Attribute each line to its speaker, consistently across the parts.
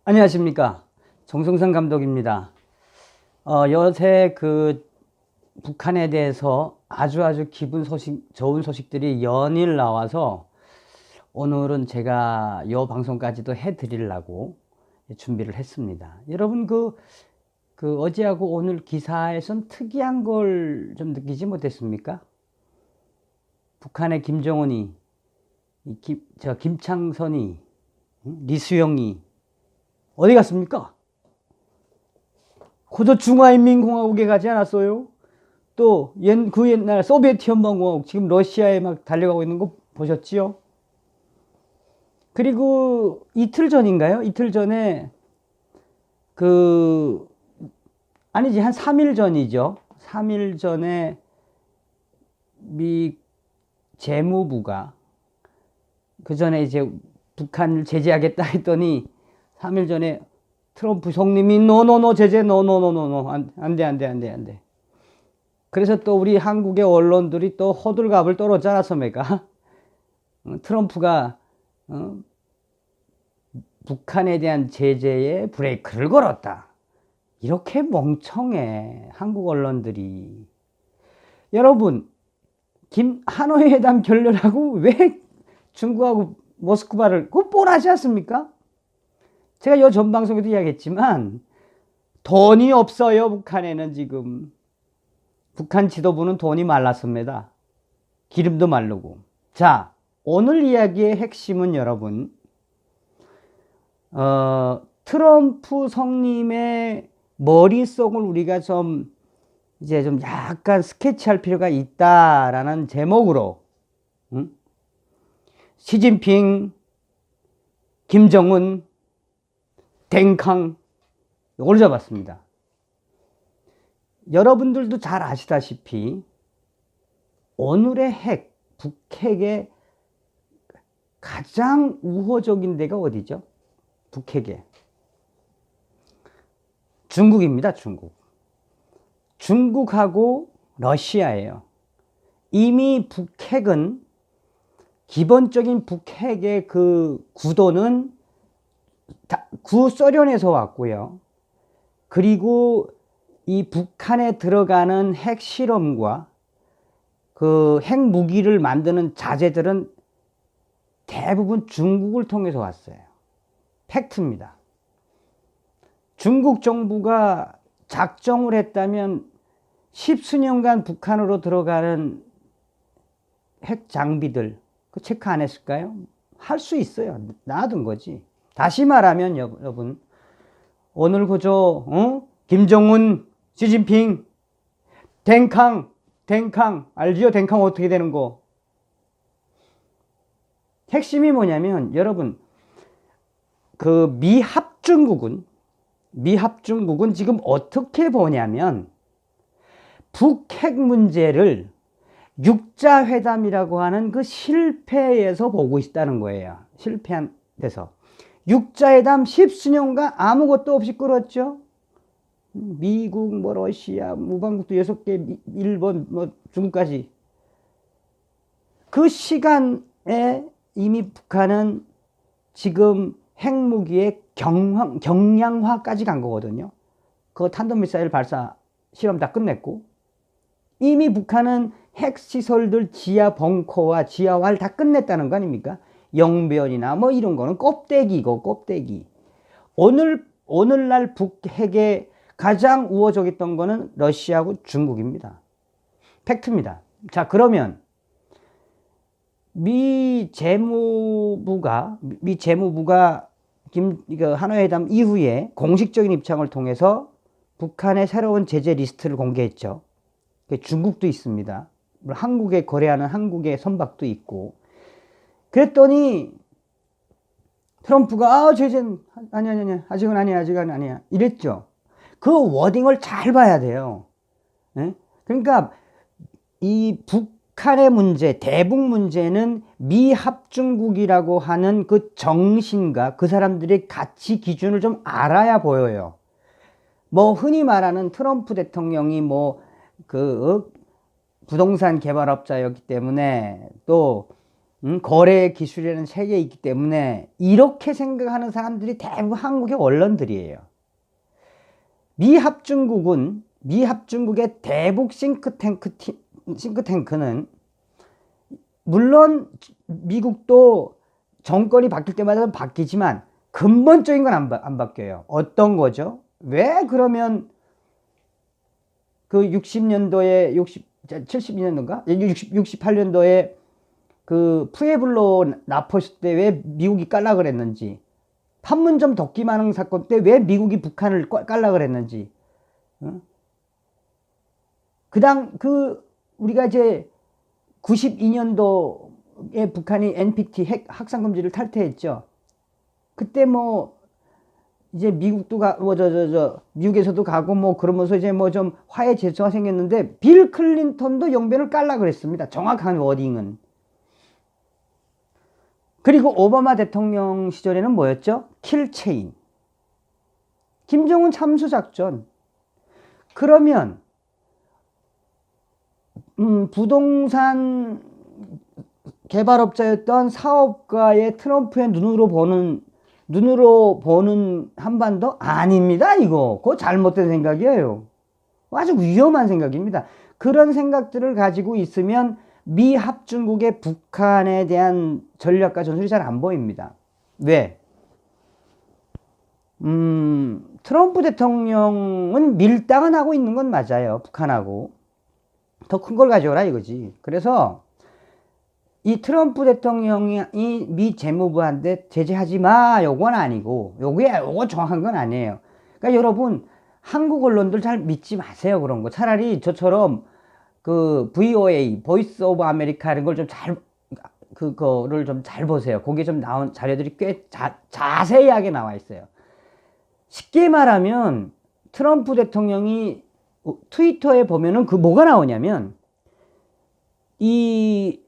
Speaker 1: 안녕하십니까. 정성상 감독입니다. 요새 북한에 대해서 아주 좋은 소식들이 연일 나와서 오늘은 제가 요 방송까지도 해드리려고 준비를 했습니다. 여러분 어제하고 오늘 기사에선 특이한 걸 좀 느끼지 못했습니까? 북한의 김정은이, 김창선이, 리수영이 어디 갔습니까? 그저 중화인민공화국에 가지 않았어요? 또 그 옛날 소비에트 연방공화국, 지금 러시아에 막 달려가고 있는 거 보셨지요? 그리고 이틀 전인가요? 이틀 전에 아니지, 한 3일 전이죠. 3일 전에 미 재무부가 그 전에 이제 북한을 제재하겠다 했더니 3일 전에 트럼프 총리이 노노노 제재 노노노노노 안돼. 그래서 또 우리 한국의 언론들이 또 호들갑을 떨었지 않았습니까? 트럼프가 북한에 대한 제재에 브레이크를 걸었다. 이렇게 멍청해, 한국 언론들이. 여러분, 하노이 회담 결렬하고 왜 중국하고 모스크바를, 그거 뻔하지 않습니까? 제가 요 전 방송에도 이야기했지만 돈이 없어요. 북한에는 지금. 북한 지도부는 돈이 말랐습니다. 기름도 마르고. 자, 오늘 이야기의 핵심은 여러분, 트럼프 성님의 머릿속을 우리가 좀 약간 스케치할 필요가 있다라는 제목으로, 시진핑, 김정은, 댕캉, 이걸 잡았습니다. 여러분들도 잘 아시다시피 오늘의 북핵의 가장 우호적인 데가 어디죠? 북핵에 중국입니다. 중국하고 러시아예요. 이미 북핵은, 기본적인 북핵의 구도는 구소련에서 왔고요. 그리고 이 북한에 들어가는 핵실험과 핵무기를 만드는 자재들은 대부분 중국을 통해서 왔어요. 팩트입니다. 중국 정부가 작정을 했다면 10수년간 북한으로 들어가는 핵 장비들, 체크 안 했을까요? 할 수 있어요. 놔둔 거지. 다시 말하면 여러분, 오늘 김정은, 시진핑, 댕캉 알지요? 댕캉 어떻게 되는 거? 핵심이 뭐냐면 여러분, 미합중국은 지금 어떻게 보냐면 북핵 문제를 육자회담이라고 하는 실패에서 보고 있다는 거예요. 실패한 데서. 육자회담 10수년간 아무것도 없이 끌었죠. 미국, 러시아, 무방국도 6개, 일본, 중국까지. 그 시간에 이미 북한은 지금 핵무기의 경량화까지 간 거거든요. 탄도미사일 발사 실험 다 끝냈고, 이미 북한은 핵시설들 지하 벙커와 지하화를 다 끝냈다는 거 아닙니까? 영변이나 이런 거는 껍데기고, 껍데기. 오늘날 북핵에 가장 우호적이었던 거는 러시아하고 중국입니다. 팩트입니다. 자, 그러면 미 재무부가 하노이 회담 이후에 공식적인 입장을 통해서 북한의 새로운 제재 리스트를 공개했죠. 중국도 있습니다. 한국에 거래하는 한국의 선박도 있고. 그랬더니 트럼프가 제재는 아니야, 아직은 아니야 이랬죠. 그 워딩을 잘 봐야 돼요. 네? 그러니까 이 북한의 문제, 대북 문제는 미합중국이라고 하는 그 정신과 그 사람들의 가치 기준을 좀 알아야 보여요. 흔히 말하는 트럼프 대통령이 부동산 개발업자였기 때문에, 또 거래 기술이라는 세계에 있기 때문에 이렇게 생각하는 사람들이 대부분 한국의 언론들이에요. 미합중국의 대북 싱크탱크는 물론 미국도 정권이 바뀔 때마다 바뀌지만 근본적인 건 안 바뀌어요. 어떤 거죠? 왜 그러면 그 60년도에 72년도인가? 68년도에 그 푸에블로 나포스 때 왜 미국이 깔라 그랬는지, 판문점 도끼마능 사건 때 왜 미국이 북한을 깔라 그랬는지, 우리가 이제 92년도에 북한이 NPT 핵 확산금지를 탈퇴했죠. 그때 이제 미국도 미국에서도 가고 그러면서 이제 좀 화해 제스처가 생겼는데, 빌 클린턴도 용변을 깔라 그랬습니다. 정확한 워딩은. 그리고 오바마 대통령 시절에는 뭐였죠? 킬체인. 김정은 참수작전. 그러면 부동산 개발업자였던 사업가의 트럼프의 눈으로 보는 한반도? 아닙니다, 이거. 그거 잘못된 생각이에요. 아주 위험한 생각입니다. 그런 생각들을 가지고 있으면 미합중국의 북한에 대한 전략과 전술이 잘 안 보입니다. 왜? 트럼프 대통령은 밀당은 하고 있는 건 맞아요. 북한하고. 더 큰 걸 가져오라 이거지. 그래서 이 트럼프 대통령이 미 재무부한테 제재하지 마, 요건 아니고, 요거 정확한 건 아니에요. 그러니까 여러분, 한국 언론들 잘 믿지 마세요, 그런 거. 차라리 저처럼 그 VOA, 보이스 오브 아메리카 이런 걸 좀 그거를 좀 잘 보세요. 거기에 좀 나온 자료들이 꽤 자세하게 나와 있어요. 쉽게 말하면 트럼프 대통령이 트위터에 보면은 뭐가 나오냐면, 이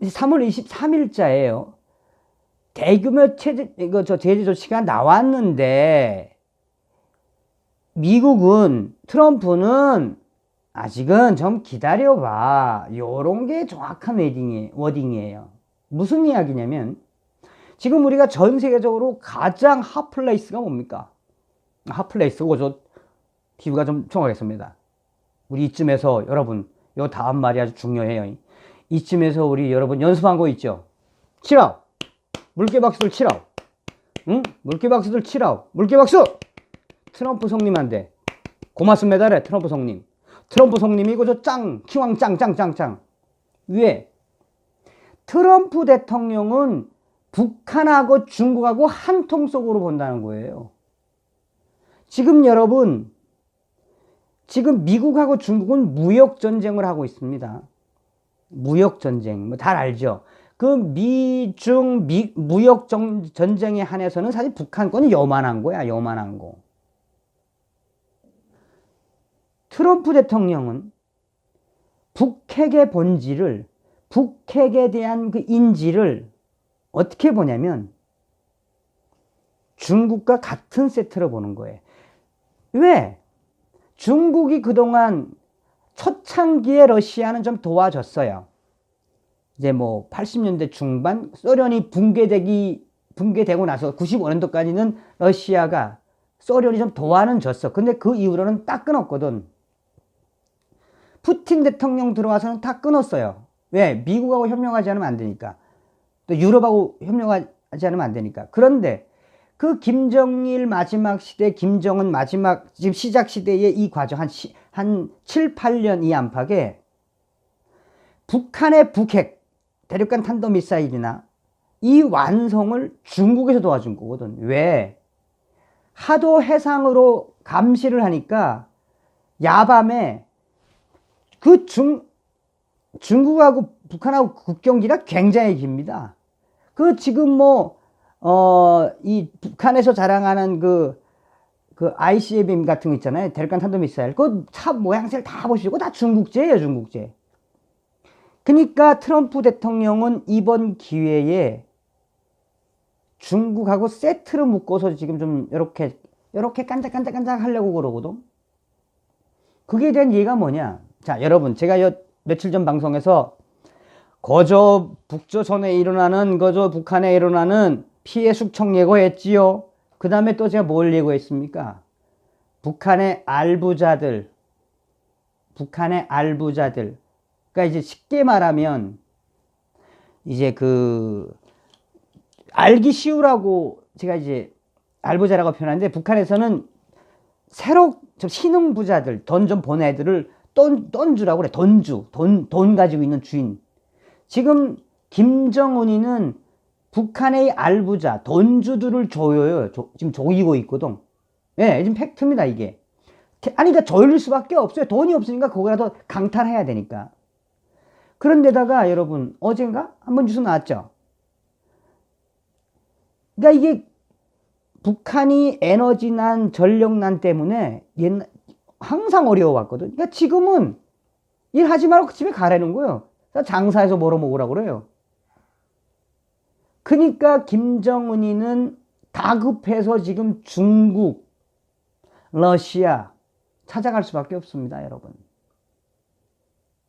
Speaker 1: 3월 23일자예요. 대규모 제재 조치가 나왔는데, 미국은, 트럼프는 아직은 좀 기다려봐. 요런 게 정확한 워딩이에요. 무슨 이야기냐면, 지금 우리가 전 세계적으로 가장 핫플레이스가 뭡니까? 핫플레이스고, 저 비유가 좀 정하겠습니다. 우리 이쯤에서 여러분, 요 다음 말이 아주 중요해요. 이쯤에서 우리 여러분 연습한 거 있죠? 치라우! 물개박수들 치라우! 응? 물개박수들 치라우! 물개박수! 트럼프 성님한테 고맙습니다래, 트럼프 성님. 트럼프 성님이고 저 키왕 짱. 왜? 트럼프 대통령은 북한하고 중국하고 한 통 속으로 본다는 거예요. 지금 여러분, 지금 미국하고 중국은 무역 전쟁을 하고 있습니다. 무역 전쟁, 잘 알죠? 그 미중 무역 전쟁에 한해서는 사실 북한권이 요만한 거야, 요만한 거. 트럼프 대통령은 북핵의 본질을, 북핵에 대한 그 인지를 어떻게 보냐면 중국과 같은 세트로 보는 거예요. 왜? 중국이 그동안 초창기에 러시아는 좀 도와줬어요. 이제 80년대 중반 소련이 붕괴되고 나서 95년도까지는 소련이 좀 도와는 줬어. 근데 그 이후로는 딱 끊었거든. 푸틴 대통령 들어와서는 다 끊었어요. 왜? 미국하고 협력하지 않으면 안 되니까. 또 유럽하고 협력하지 않으면 안 되니까. 그런데 그 김정일 마지막 시대, 김정은 마지막 지금 시작 시대의 이 과정 한 7, 8년 이 안팎에 북한의 북핵 대륙간 탄도미사일이나 이 완성을 중국에서 도와준 거거든. 왜? 하도 해상으로 감시를 하니까 야밤에 그 중국하고 북한하고 국경기가 굉장히 깁니다. 그 지금 이 북한에서 자랑하는 그 ICBM 같은 거 있잖아요. 대륙간 탄도미사일. 그 차 모양새를 다 보시고 다 중국제예요, 중국제. 그러니까 트럼프 대통령은 이번 기회에 중국하고 세트로 묶어서 지금 좀 이렇게 깐짝깐짝 하려고 그러거든. 그게 대한 이해가 뭐냐? 자, 여러분, 제가 며칠 전 방송에서 거저 북조선에 일어나는 거저 북한에 일어나는 피해 숙청 예고했지요. 그 다음에 또 제가 뭘 예고했습니까? 북한의 알부자들. 그러니까 이제 쉽게 말하면 이제 알기 쉬우라고 제가 이제 알부자라고 표현하는데, 북한에서는 새로 신흥 부자들, 돈 좀 번 애들을 돈주라고 그래. 돈 가지고 있는 주인. 지금 김정은이는 북한의 알부자, 돈주들을 조여요. 지금 조이고 있거든. 예, 지금 팩트입니다, 이게. 아니, 그러니까 조일 수밖에 없어요. 돈이 없으니까 거기라도 강탈해야 되니까. 그런데다가 여러분, 어젠가 한번 뉴스 나왔죠. 그러니까 이게 북한이 에너지난, 전력난 때문에 항상 어려워왔거든. 그러니까 지금은 일하지 말고 집에 가라는 거예요. 장사해서 뭐로 먹으라고 그래요. 그러니까 김정은이는 다급해서 지금 중국, 러시아 찾아갈 수밖에 없습니다, 여러분.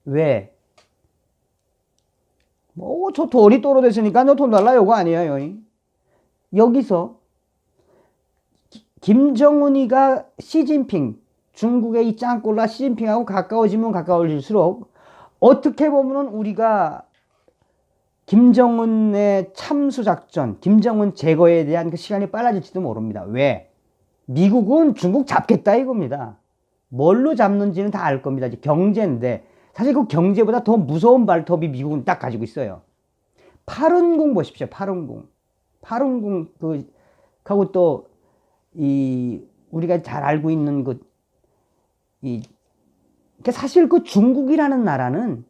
Speaker 1: 왜? 저 돈이 떨어졌으니까 너 돈 달라 이거 아니에요. 여기서 김정은이가 시진핑, 중국의 이 짱꼴라 시진핑하고 가까워지면 가까워질수록 어떻게 보면 우리가 김정은의 참수작전, 김정은 제거에 대한 그 시간이 빨라질지도 모릅니다. 왜? 미국은 중국 잡겠다 이겁니다. 뭘로 잡는지는 다 알 겁니다. 이제 경제인데, 사실 그 경제보다 더 무서운 발톱이 미국은 딱 가지고 있어요. 파룬궁 보십시오. 파룬궁 하고 또 우리가 잘 알고 있는 사실 그 중국이라는 나라는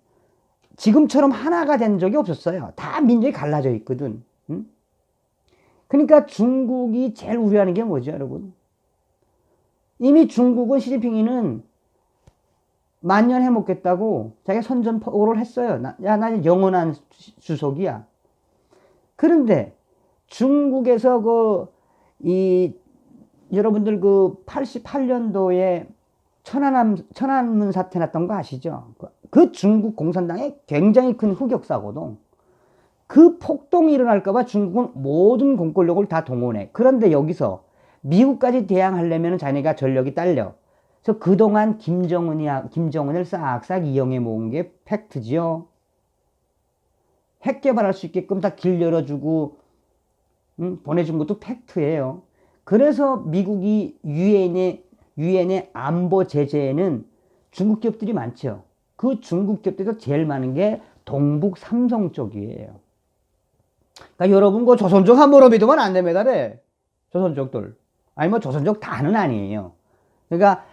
Speaker 1: 지금처럼 하나가 된 적이 없었어요. 다 민족이 갈라져 있거든. 응? 그러니까 중국이 제일 우려하는 게 뭐죠, 여러분? 이미 중국은 시진핑이는 만년 해먹겠다고 자기가 선전포고를 했어요. 나 영원한 주석이야. 그런데 중국에서 여러분들 88년도에 천안문 사태 났던 거 아시죠? 그 중국 공산당의 굉장히 큰 흑역사거든. 그 폭동이 일어날까봐 중국은 모든 공권력을 다 동원해. 그런데 여기서 미국까지 대항하려면 자기네가 전력이 딸려. 그래서 그동안 김정은을 싹싹 이용해 모은 게 팩트지요. 핵 개발할 수 있게끔 다 길 열어주고 보내준 것도 팩트예요. 그래서 미국이 유엔의 안보 제재에는 중국 기업들이 많죠. 그 중국 기업들도 제일 많은 게 동북 삼성 쪽이에요. 그러니까 여러분 조선족 함부로 믿으면 안 됩니다. 조선족들. 아니 조선족 다는 아니에요. 그러니까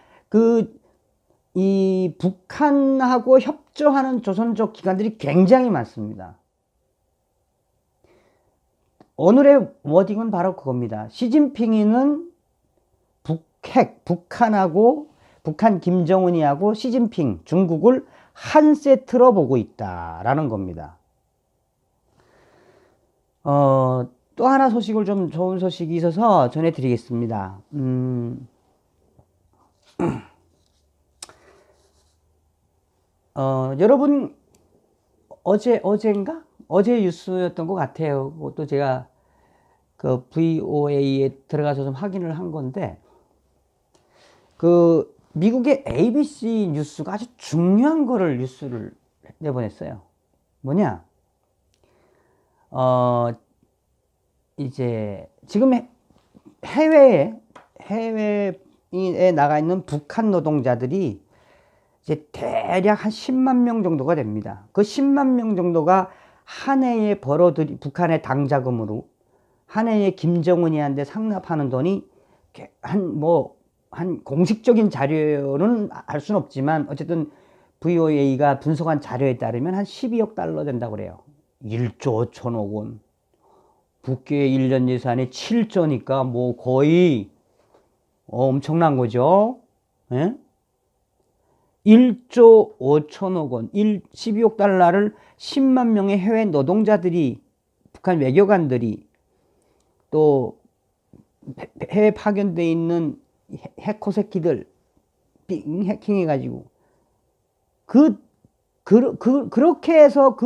Speaker 1: 이 북한하고 협조하는 조선족 기관들이 굉장히 많습니다. 오늘의 워딩은 바로 그겁니다. 시진핑이는 북한 김정은이하고 시진핑 중국을 한 세트로 보고 있다라는 겁니다. 또 하나 좀 좋은 소식이 있어서 전해드리겠습니다. 여러분 어젠가? 어제 뉴스였던 것 같아요. 또 제가 VOA에 들어가서 좀 확인을 한 건데, 미국의 ABC 뉴스가 아주 중요한 뉴스를 내보냈어요. 뭐냐? 이제 지금 해외에 나가 있는 북한 노동자들이 이제 대략 한 10만 명 정도가 됩니다. 그 10만 명 정도가 한 해에 북한의 당자금으로 한 해에 김정은이한테 상납하는 돈이 한 공식적인 자료는 알 수는 없지만 어쨌든 VOA가 분석한 자료에 따르면 한 12억 달러 된다고 그래요. 1조 5천억 원. 북계의 1년 예산이 7조니까 거의 엄청난 거죠. 예? 1조 5천억 원, 12억 달러를 10만 명의 해외 노동자들이, 북한 외교관들이, 또 해외 파견되어 있는 해코새끼들 해킹해가지고 그렇게 해서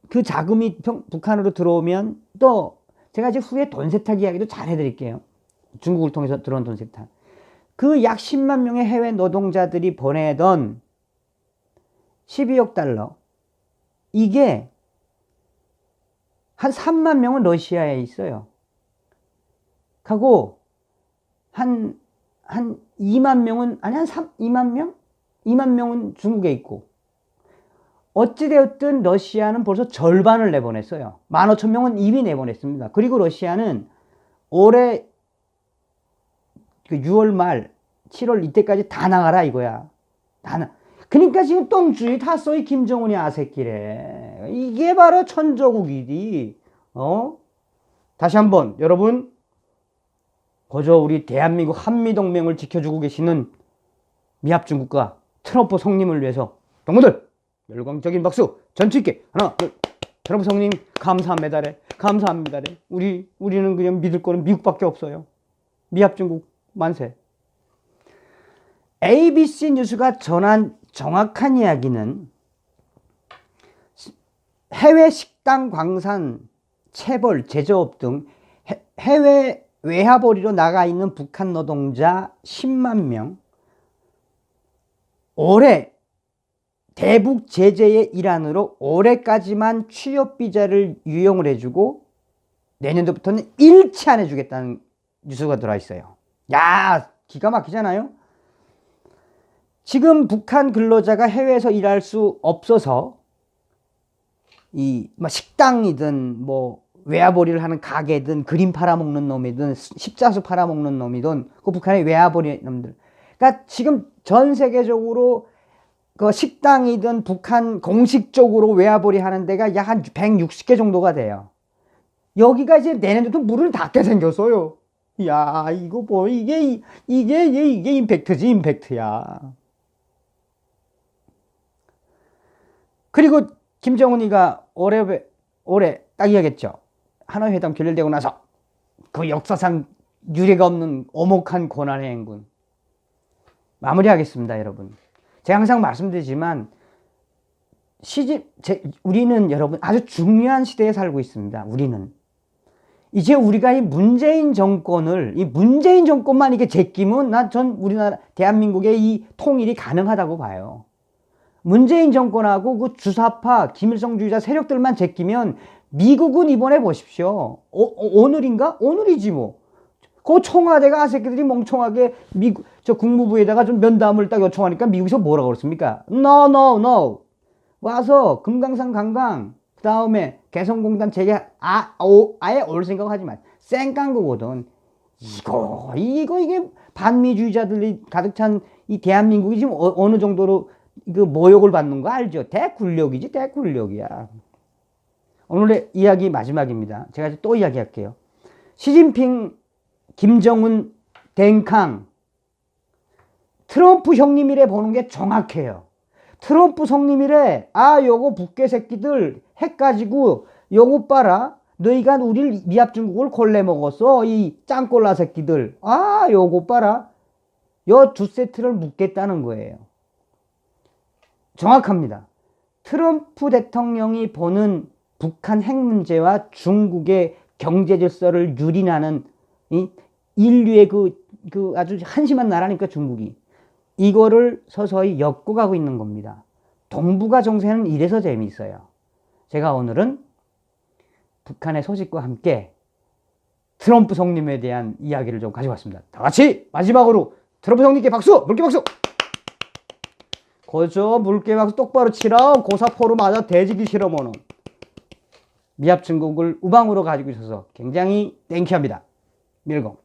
Speaker 1: 그 자금이 북한으로 들어오면 또 제가 이제 후에 돈 세탁 이야기도 잘 해드릴게요. 중국을 통해서 들어온 돈 세탁. 그 약 10만 명의 해외 노동자들이 보내던 12억 달러, 이게 한 3만 명은 러시아에 있어요. 하고 한 2만 명은, 아니 한 2만 명? 2만 명은 중국에 있고, 어찌되었든 러시아는 벌써 절반을 내보냈어요. 15,000명은 이미 내보냈습니다. 그리고 러시아는 올해 6월 말 7월 이때까지 다 나가라 이거야. 그러니까 지금 똥줄이 탔어, 이 김정은이 아새끼래. 이게 바로 천조국이디. 다시 한번 여러분, 그저 우리 대한민국 한미동맹을 지켜주고 계시는 미합중국과 트럼프 성님을 위해서 동무들 열광적인 박수 전치 있게 하나 둘. 트럼프 성님 감사합니다래. 감사합니다래. 우리는 그냥 믿을 거는 미국밖에 없어요. 미합중국 만세. ABC 뉴스가 전한 정확한 이야기는 해외 식당, 광산, 체벌, 제조업 등 해외 외화벌이로 나가 있는 북한 노동자 10만 명, 올해 대북 제재의 일환으로 올해까지만 취업비자를 유용을 해주고 내년도부터는 일치 안 해주겠다는 뉴스가 들어와 있어요. 야, 기가 막히잖아요. 지금 북한 근로자가 해외에서 일할 수 없어서 이 식당이든 뭐 외화벌이를 하는 가게든 그림 팔아먹는 놈이든 십자수 팔아먹는 놈이든 그 북한의 외화벌이 놈들, 그러니까 지금 전 세계적으로 그 식당이든 북한 공식적으로 외화벌이 하는 데가 약 한 160개 정도가 돼요. 여기가 이제 내년부터 문을 닫게 생겼어요. 야, 이거 뭐 이게 임팩트지, 임팩트야. 그리고 김정은이가 올해 딱 이야기했죠. 하노이 회담 결렬되고 나서 그 역사상 유례가 없는 오목한 고난의 행군. 마무리하겠습니다, 여러분. 제가 항상 말씀드리지만 우리는 여러분 아주 중요한 시대에 살고 있습니다. 우리는 이제 우리가 이 문재인 정권만 이게 제끼면 전 우리나라 대한민국의 이 통일이 가능하다고 봐요. 문재인 정권하고 그 주사파 김일성주의자 세력들만 제끼면 미국은 이번에 보십시오. 오늘인가? 오늘이지 뭐. 그 청와대가 아새끼들이 멍청하게 저 국무부에다가 좀 면담을 딱 요청하니까 미국에서 뭐라고 그랬습니까? No. 와서 금강산 관광, 그 다음에 개성공단 재개, 아예 올 생각하지 마. 쌩깐 거거든. 이게 반미주의자들이 가득 찬 이 대한민국이 지금 어느 정도로 그 모욕을 받는 거 알죠? 대굴력이지, 대굴력이야. 오늘의 이야기 마지막입니다. 제가 또 이야기할게요. 시진핑, 김정은, 댕캉, 트럼프 형님이래 보는 게 정확해요. 트럼프 성님이래, 요거 북괴 새끼들 핵 가지고 요거 봐라. 너희가 우리를 미합중국을 골래 먹었어. 이 짱꼴라 새끼들. 요거 봐라. 요 두 세트를 묻겠다는 거예요. 정확합니다. 트럼프 대통령이 보는 북한 핵 문제와 중국의 경제 질서를 유린하는 인류의 그 아주 한심한 나라니까 중국이. 이거를 서서히 엮어가고 있는 겁니다. 동북아 정세는 이래서 재미있어요. 제가 오늘은 북한의 소식과 함께 트럼프 성님에 대한 이야기를 좀 가져왔습니다. 다 같이 마지막으로 트럼프 성님께 박수! 물개 박수! 그저 물개 박수 똑바로 치라. 고사포로 맞아 대지기 싫어보는 미합중국을 우방으로 가지고 있어서 굉장히 땡큐합니다. 밀고